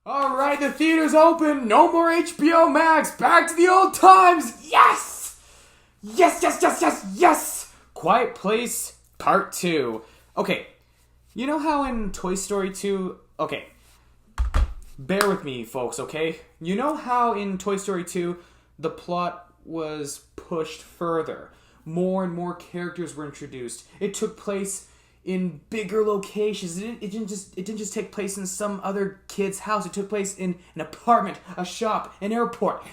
Alright, the theater's open. No more HBO Max. Back to the old times. Yes! Yes, yes, yes, yes, yes! Quiet Place Part 2. Okay, you know how in Toy Story 2... Okay, bear with me, folks, okay? You know how in Toy Story 2, the plot was pushed further. More and more characters were introduced. It took place in bigger locations. It didn't just take place in some other kid's house. It took place in an apartment, a shop, an airport,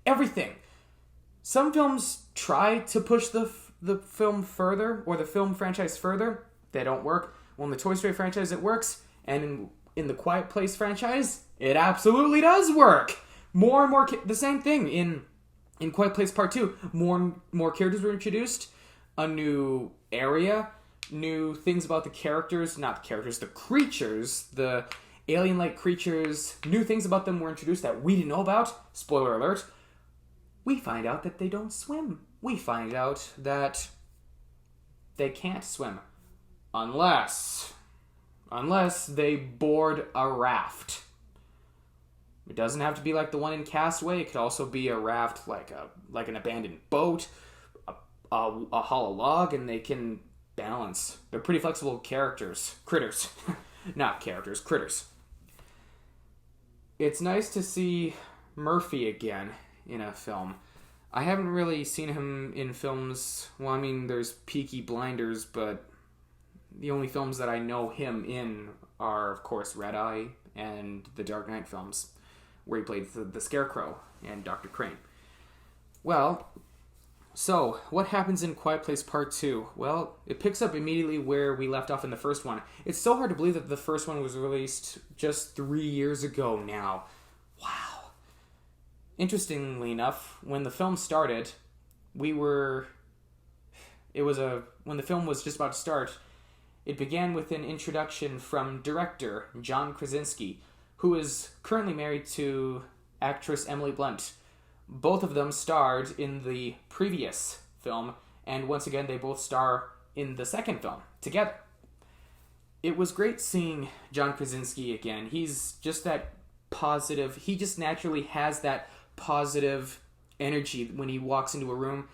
everything. Some films try to push the film further, or the film franchise further. They don't work. Well, in the Toy Story franchise, it works, and in the Quiet Place franchise, it absolutely does work. More and more, the same thing in Quiet Place Part 2. More and more characters were introduced, a new area, new things about the characters, not the characters, the creatures, the alien-like creatures, new things about them were introduced that we didn't know about. Spoiler alert. We find out that they don't swim. We find out that they can't swim. Unless they board a raft. It doesn't have to be like the one in Castaway. It could also be a raft like an abandoned boat, a hollow log, and they can balance. They're pretty flexible critters. Not characters, critters. It's nice to see Murphy again in a film. I haven't really seen him in films. Well, I mean, there's Peaky Blinders, but the only films that I know him in are, of course, Red Eye and the Dark Knight films, where he played the Scarecrow and Dr. Crane. Well, so what happens in Quiet Place Part 2? Well, it picks up immediately where we left off in the first one. It's so hard to believe that the first one was released just 3 years ago now. Wow. Interestingly enough, when the film started, when the film was just about to start, it began with an introduction from director John Krasinski, who is currently married to actress Emily Blunt. Both of them starred in the previous film, and once again, they both star in the second film together. It was great seeing John Krasinski again. He's just that positive. He just naturally has that positive energy when he walks into a room,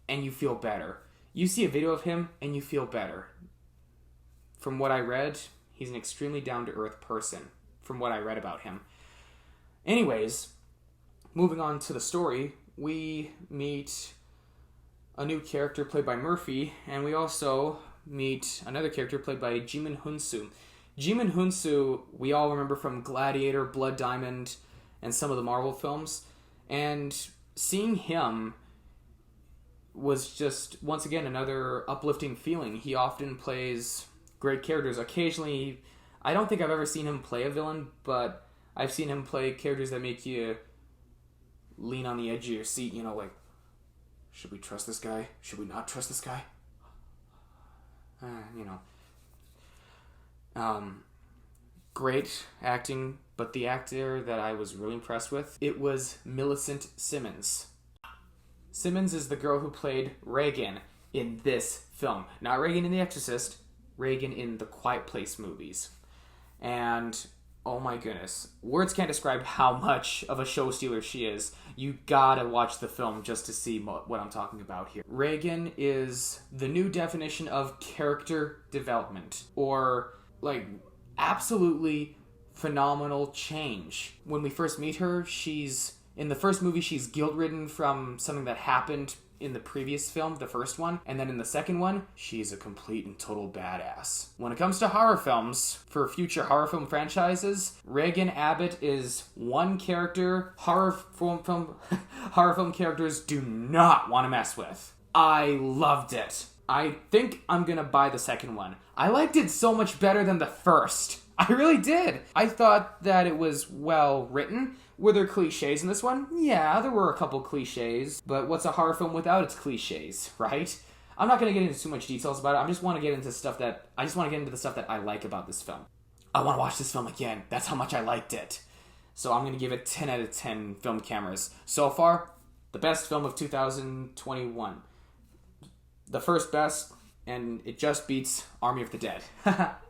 and you feel better. You see a video of him, and you feel better. From what I read, he's an extremely down-to-earth person, from what I read about him. Anyways, moving on to the story, we meet a new character played by Murphy, and we also meet another character played by Jimin Hunsu. Jimin Hunsu, we all remember from Gladiator, Blood Diamond, and some of the Marvel films, and seeing him was just, once again, another uplifting feeling. He often plays great characters. Occasionally, I don't think I've ever seen him play a villain, but I've seen him play characters that make you lean on the edge of your seat, like, should we trust this guy? Should we not trust this guy? Great acting, but the actor that I was really impressed with, it was Millicent Simmons. Simmons is the girl who played Reagan in this film. Not Reagan in The Exorcist, Reagan in the Quiet Place movies. And oh my goodness, words can't describe how much of a show stealer she is. You gotta watch the film just to see what I'm talking about here. Reagan is the new definition of character development, or like absolutely phenomenal change. When we first meet her, in the first movie, she's guilt-ridden from something that happened in the previous film, the first one, and then in the second one, she's a complete and total badass. When it comes to horror films, for future horror film franchises, Reagan Abbott is one character horror film characters do not want to mess with. I loved it. I think I'm gonna buy the second one. I liked it so much better than the first. I really did. I thought that it was well written. Were there cliches in this one? Yeah, there were a couple cliches. But what's a horror film without its cliches, right? I'm not going to get into too much details about it. I just want to get into the stuff that I like about this film. I want to watch this film again. That's how much I liked it. So I'm going to give it 10 out of 10 film cameras. So far, the best film of 2021. The first best, and it just beats Army of the Dead.